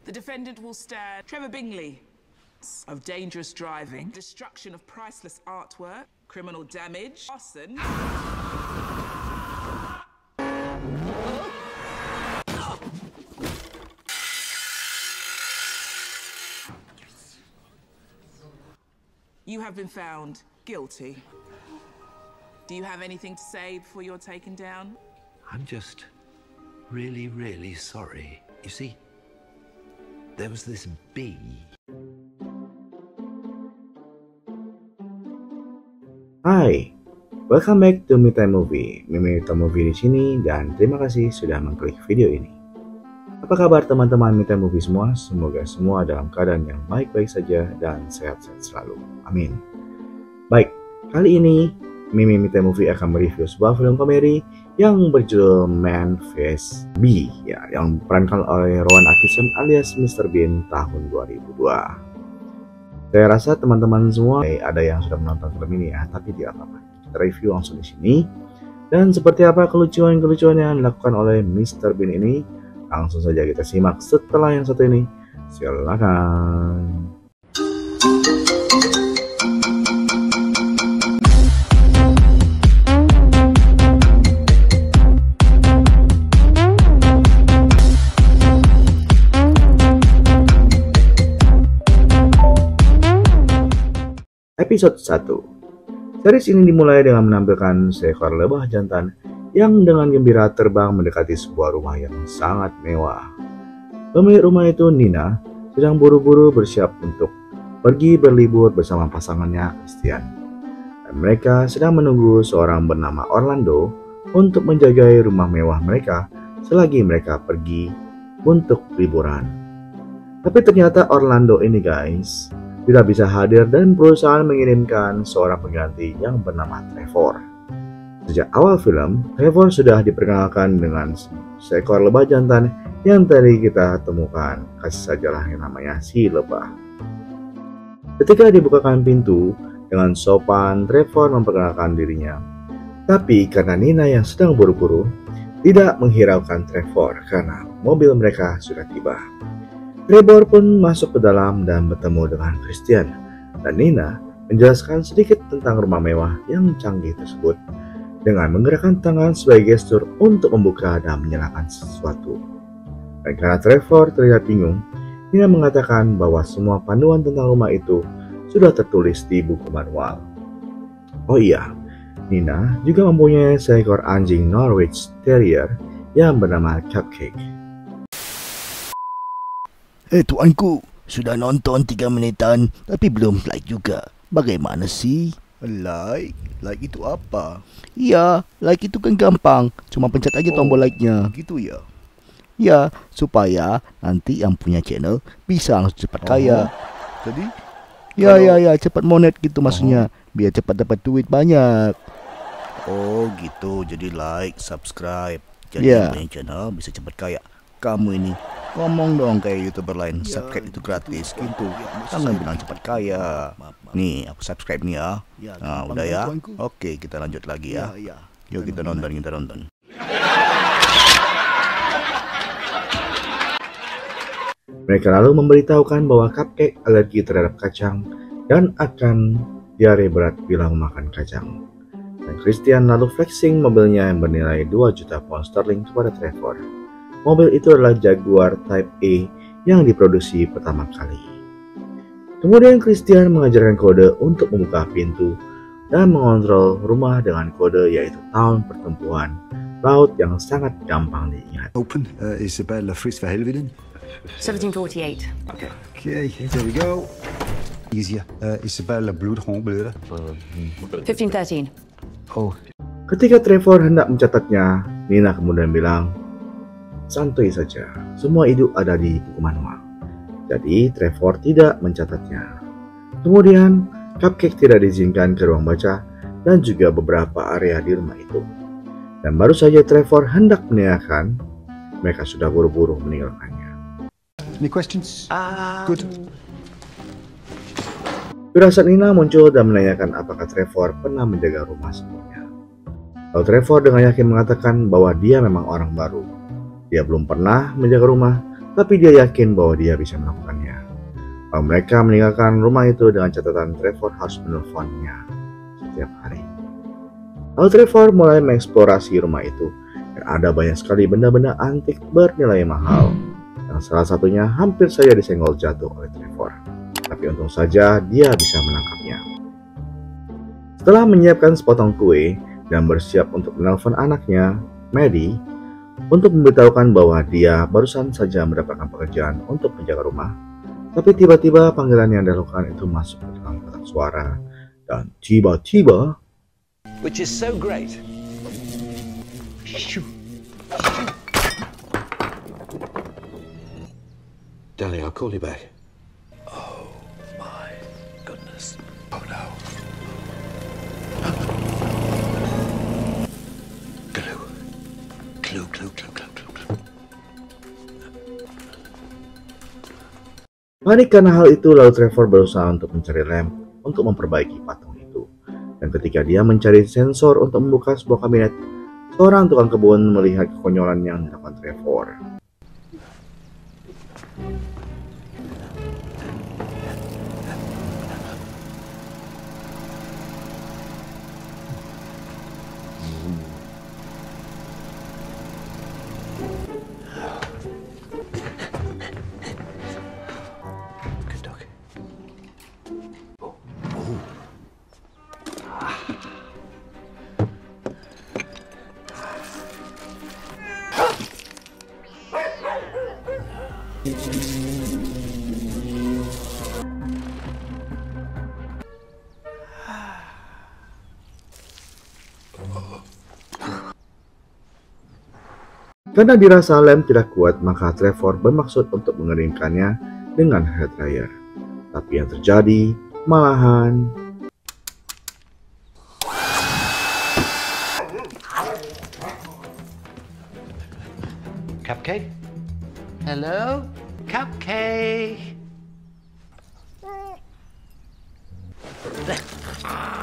The defendant will stand Trevor Bingley of dangerous driving, destruction of priceless artwork, criminal damage, arson. You have been found guilty. Do you have anything to say before you're taken down? I'm just really, really sorry. You see, there was this bee. Hai, welcome back to Me Time Movie. Mimi Time Movie di sini dan terima kasih sudah mengklik video ini. Apa kabar teman-teman Me Time Movie semua? Semoga semua dalam keadaan yang baik-baik saja dan sehat-sehat selalu. Amin. Baik, kali ini Mimi Me Time Movie akan mereview sebuah film komedi yang berjudul Man vs Bee, ya, yang diperankan oleh Rowan Atkinson alias Mr. Bean tahun 2002. Saya rasa teman-teman semua ada yang sudah menonton film ini ya, tapi tidak apa-apa. Kita review langsung di sini. Dan seperti apa kelucuan-kelucuan yang dilakukan oleh Mr. Bean ini, langsung saja kita simak setelah yang satu ini. Silakan. Episode 1. Series ini dimulai dengan menampilkan seekor lebah jantan yang dengan gembira terbang mendekati sebuah rumah yang sangat mewah. Pemilik rumah itu, Nina, sedang buru-buru bersiap untuk pergi berlibur bersama pasangannya, Christian. Dan mereka sedang menunggu seorang bernama Orlando untuk menjagai rumah mewah mereka selagi mereka pergi untuk liburan. Tapi ternyata Orlando ini, guys, tidak bisa hadir dan perusahaan mengirimkan seorang pengganti yang bernama Trevor. Sejak awal film, Trevor sudah diperkenalkan dengan seekor lebah jantan yang tadi kita temukan. Kasih sajalah yang namanya si lebah. Ketika dibukakan pintu, dengan sopan Trevor memperkenalkan dirinya. Tapi karena Nina yang sedang buru-buru, tidak menghiraukan Trevor karena mobil mereka sudah tiba. Trevor pun masuk ke dalam dan bertemu dengan Christian, dan Nina menjelaskan sedikit tentang rumah mewah yang canggih tersebut dengan menggerakkan tangan sebagai gestur untuk membuka dan menyalakan sesuatu. Dan karena Trevor terlihat bingung, Nina mengatakan bahwa semua panduan tentang rumah itu sudah tertulis di buku manual. Oh iya, Nina juga mempunyai seekor anjing Norwich Terrier yang bernama Cupcake. Tuanku, sudah nonton 3 menitan tapi belum like juga. Bagaimana sih? Like? Like itu apa? Ya, like itu kan gampang. Cuma pencet aja tombol like-nya. Gitu ya? Ya, supaya nanti yang punya channel bisa langsung cepat kaya. Jadi? Ya, cepat monet gitu maksudnya. Biar cepat dapat duit banyak. Oh gitu, jadi like, subscribe. Jadi yang punya channel bisa cepat kaya. Kamu ini ngomong dong kayak YouTuber lain, subscribe itu gratis gitu. Jangan bilang cepat kaya. Nih, aku subscribe nih ya. Nah, udah ya. Oke, kita lanjut lagi ya. Yuk kita nonton. Mereka lalu memberitahukan bahwa Cupcake alergi terhadap kacang dan akan diare berat bila memakan kacang. Dan Christian lalu flexing mobilnya yang bernilai 2 juta pound sterling kepada Trevor. Mobil itu adalah Jaguar Type A yang diproduksi pertama kali. Kemudian Christian mengajarkan kode untuk membuka pintu dan mengontrol rumah dengan kode yaitu tahun pertempuran laut yang sangat gampang diingat. Open, Isabella Fritz Verhelveden. 1748. Okay, there we go. Easier, Isabella Bloedhondbleuren. 1513. Oh. Ketika Trevor hendak mencatatnya, Nina kemudian bilang, "Santai saja, semua itu ada di buku manual." Jadi Trevor tidak mencatatnya. Kemudian Cupcake tidak diizinkan ke ruang baca dan juga beberapa area di rumah itu. Dan baru saja Trevor hendak meninggalkan, mereka sudah buru-buru meninggalkannya. Any questions? Good. Firasat Nina muncul dan menanyakan apakah Trevor pernah menjaga rumah sebelumnya. Lalu Trevor dengan yakin mengatakan bahwa dia memang orang baru. Dia belum pernah menjaga rumah tapi dia yakin bahwa dia bisa melakukannya. Lalu mereka meninggalkan rumah itu dengan catatan Trevor harus menelponnya setiap hari. Lalu Trevor mulai mengeksplorasi rumah itu, dan ada banyak sekali benda-benda antik bernilai mahal, yang salah satunya hampir saja disenggol jatuh oleh Trevor. Tapi untung saja dia bisa menangkapnya. Setelah menyiapkan sepotong kue dan bersiap untuk menelpon anaknya, Maddie, untuk memberitahukan bahwa dia barusan saja mendapatkan pekerjaan untuk menjaga rumah, tapi tiba-tiba panggilan yang dilakukan itu masuk ke dalam kotak suara, dan tiba-tiba, Which is so great. Darling, I'll call you back. Oh my goodness. Oh no. Clue. panik karena hal itu, lalu Trevor berusaha untuk mencari lem untuk memperbaiki patung itu. Dan ketika dia mencari sensor untuk membuka sebuah kabinet, seorang tukang kebun melihat kekonyolan yang dilakukan Trevor. Karena dirasa lem tidak kuat, maka Trevor bermaksud untuk mengeringkannya dengan hair dryer. Tapi yang terjadi malahan Cupcake? Hello? Cupcake?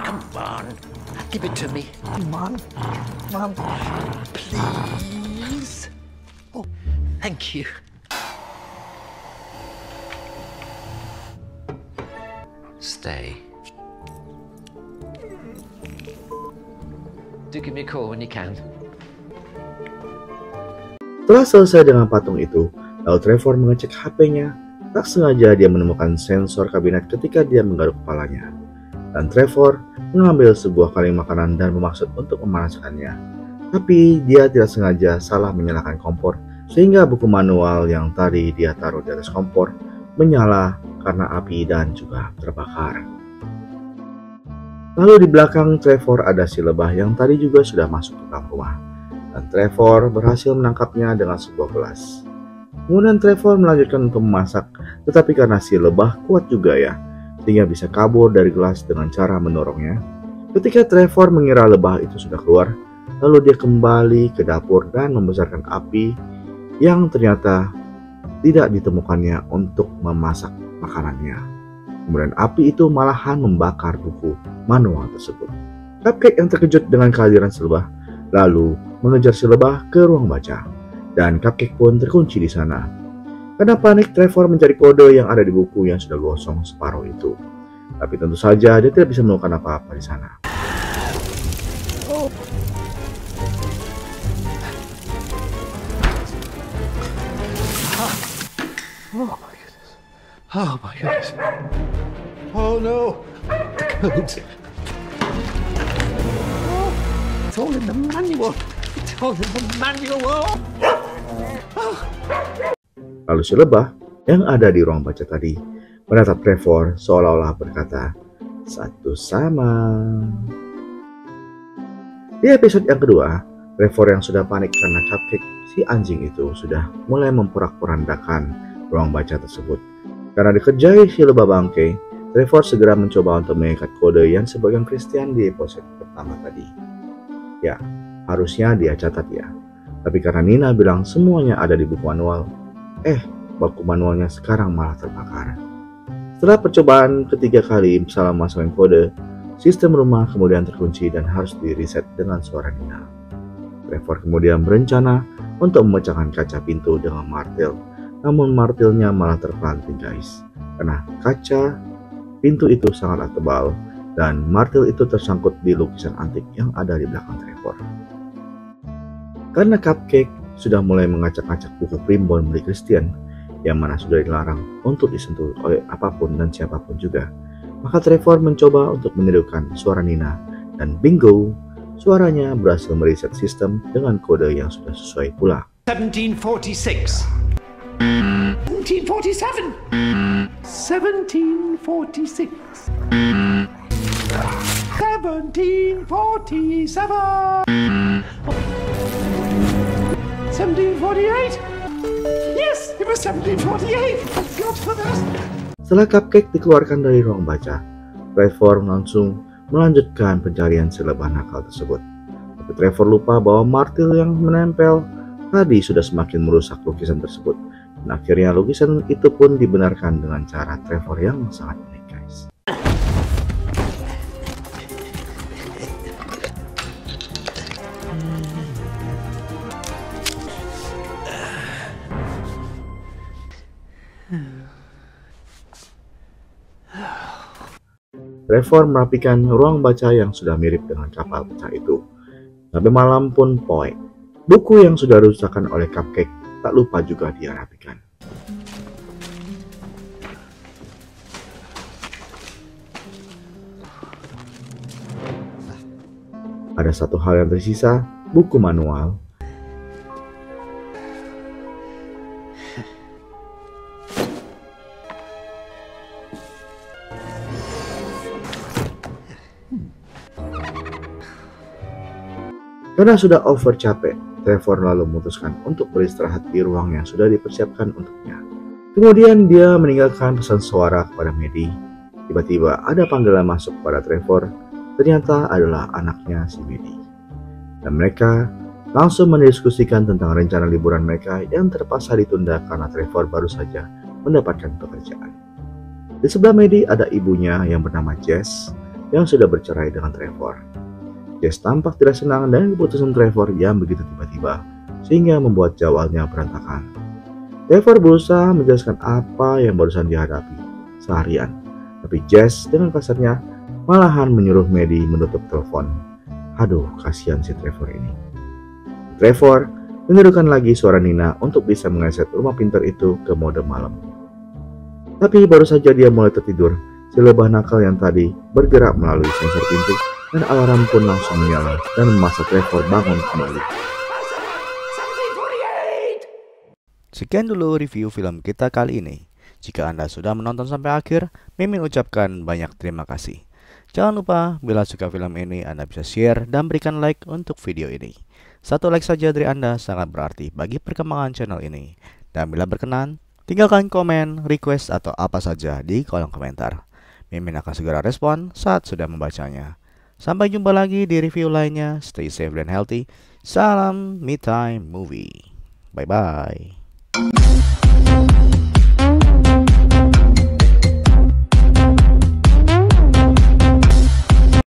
Come on. Give it to me. Come on. Please. Oh, thank you. Stay. Do give me a call when you can. Setelah selesai dengan patung itu, lalu Trevor mengecek HP-nya. Tak sengaja dia menemukan sensor kabinet ketika dia menggaruk kepalanya. Dan Trevor mengambil sebuah kaleng makanan dan bermaksud untuk memanaskannya. Tapi dia tidak sengaja salah menyalakan kompor, sehingga buku manual yang tadi dia taruh di atas kompor menyala karena api dan juga terbakar. Lalu di belakang Trevor ada si lebah yang tadi juga sudah masuk ke dalam rumah. Dan Trevor berhasil menangkapnya dengan sebuah gelas. Kemudian Trevor melanjutkan untuk memasak, tetapi karena si lebah kuat juga ya, sehingga bisa kabur dari gelas dengan cara mendorongnya. Ketika Trevor mengira lebah itu sudah keluar, lalu dia kembali ke dapur dan membesarkan api yang ternyata tidak ditemukannya untuk memasak makanannya. Kemudian api itu malahan membakar buku manual tersebut. Cupcake yang terkejut dengan kehadiran si lebah lalu mengejar si lebah ke ruang baca, dan Cupcake pun terkunci di sana. Karena panik, Trevor mencari kode yang ada di buku yang sudah gosong separuh itu. Tapi tentu saja dia tidak bisa menemukan apa-apa di sana. Oh my goodness. Oh no. The code. It's all in the manual. It's all in the manual. Lalu si lebah yang ada di ruang baca tadi menatap Trevor seolah-olah berkata, "Satu sama." Di episode yang kedua, Trevor yang sudah panik karena Cupcake si anjing itu sudah mulai memporak-porandakan ruang baca tersebut. Karena dikerjai si lebah bangke, Trevor segera mencoba untuk mengikat kode yang sebagian Christian di episode pertama tadi. Ya, harusnya dia catat ya. Tapi karena Nina bilang semuanya ada di buku manual, buku manualnya sekarang malah terbakar. Setelah percobaan ketiga kali salah masukin kode, sistem rumah kemudian terkunci dan harus di-reset dengan suara Nina. Trevor kemudian berencana untuk memecahkan kaca pintu dengan martil, namun martilnya malah terpelanting guys, karena kaca pintu itu sangatlah tebal dan martil itu tersangkut di lukisan antik yang ada di belakang Trevor. Karena Cupcake sudah mulai mengacak-acak buku primbon milik Christian, yang mana sudah dilarang untuk disentuh oleh apapun dan siapapun juga, maka Trevor mencoba untuk menirukan suara Nina, dan bingo, suaranya berhasil mereset sistem dengan kode yang sudah sesuai pula. 1746. 1747. 1746. 1747. 1748. Yes, it was 1748. Thank God for that. Setelah Cupcake dikeluarkan dari ruang baca, Trevor langsung melanjutkan pencarian si lebah nakal tersebut. Tapi Trevor lupa bahwa martil yang menempel tadi sudah semakin merusak lukisan tersebut. Dan akhirnya lukisan itu pun dibenarkan dengan cara Trevor yang sangat unik guys. Trevor merapikan ruang baca yang sudah mirip dengan kapal pecah itu. Sampai malam pun poek. Buku yang sudah rusakkan oleh Cupcake tak lupa juga dia rapikan. Ada satu hal yang tersisa, buku manual. Karena sudah over capek, Trevor lalu memutuskan untuk beristirahat di ruang yang sudah dipersiapkan untuknya. Kemudian dia meninggalkan pesan suara kepada Maddie. Tiba-tiba ada panggilan masuk pada Trevor, ternyata adalah anaknya si Maddie. Dan mereka langsung mendiskusikan tentang rencana liburan mereka yang terpaksa ditunda karena Trevor baru saja mendapatkan pekerjaan. Di sebelah Maddie ada ibunya yang bernama Jess yang sudah bercerai dengan Trevor. Jess tampak tidak senang dengan keputusan Trevor yang begitu tiba-tiba, sehingga membuat jawabnya berantakan. Trevor berusaha menjelaskan apa yang barusan dihadapi seharian, tapi Jess dengan kasarnya malahan menyuruh Maddie menutup telepon. Aduh, kasihan si Trevor ini. Trevor menirukan lagi suara Nina untuk bisa mengeset rumah pintar itu ke mode malam. Tapi baru saja dia mulai tertidur, si lebah nakal yang tadi bergerak melalui sensor pintu, dan alarm pun langsung menyala dan memaksa Trevor bangun kembali. Sekian dulu review film kita kali ini. Jika Anda sudah menonton sampai akhir, Mimin ucapkan banyak terima kasih. Jangan lupa, bila suka film ini, Anda bisa share dan berikan like untuk video ini. Satu like saja dari Anda sangat berarti bagi perkembangan channel ini. Dan bila berkenan, tinggalkan komen, request, atau apa saja di kolom komentar. Mimin akan segera respon saat sudah membacanya. Sampai jumpa lagi di review lainnya. Stay safe dan healthy. Salam Me Time Movie. Bye-bye.